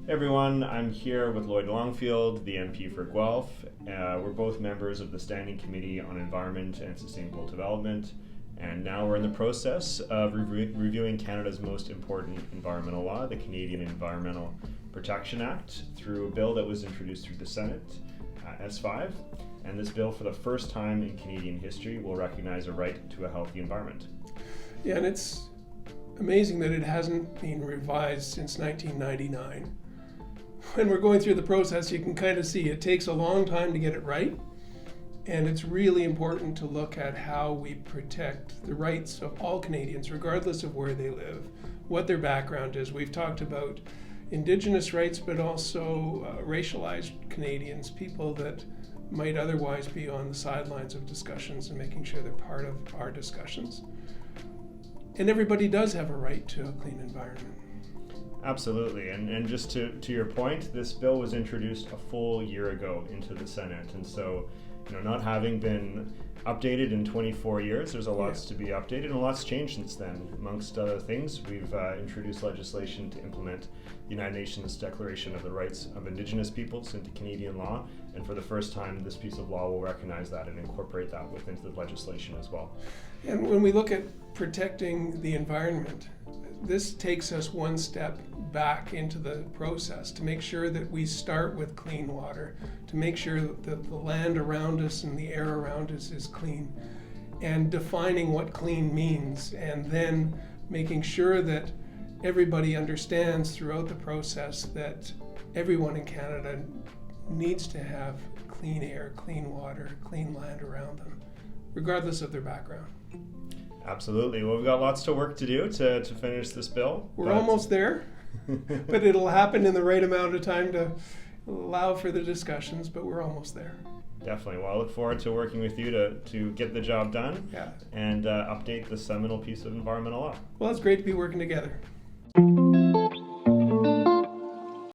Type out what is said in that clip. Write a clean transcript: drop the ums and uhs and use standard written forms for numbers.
Everyone, I'm here with Lloyd Longfield, the MP for Guelph. We're both members of the Standing Committee on Environment and Sustainable Development, and now we're in the process of reviewing Canada's most important environmental law, the Canadian Environmental Protection Act, through a bill that was introduced through the Senate, S5. And this bill, for the first time in Canadian history, will recognize a right to a healthy environment. Yeah, and it's amazing that it hasn't been revised since 1999. When we're going through the process, you can kind of see it takes a long time to get it right. And it's really important to look at how we protect the rights of all Canadians, regardless of where they live, what their background is. We've talked about Indigenous rights, but also racialized Canadians, people that might otherwise be on the sidelines of discussions, and making sure they're part of our discussions. And everybody does have a right to a clean environment. Absolutely, and just to your point, this bill was introduced a full year ago into the Senate, and so not having been updated in 24 years, there's a lot to be updated, and a lot's changed since then. Amongst other things, we've introduced legislation to implement the United Nations Declaration of the Rights of Indigenous Peoples into Canadian law, and for the first time, this piece of law will recognize that and incorporate that within the legislation as well. And when we look at protecting the environment, this takes us one step back into the process to make sure that we start with clean water, to make sure that the land around us and the air around us is clean, and defining what clean means, and then making sure that everybody understands throughout the process that everyone in Canada needs to have clean air, clean water, clean land around them, regardless of their background. Absolutely. Well, we've got lots to work to do to finish this bill. We're almost there, but it'll happen in the right amount of time to allow for the discussions, but we're almost there. Definitely. Well, I look forward to working with you to get the job done and update the seminal piece of environmental law. Well, it's great to be working together.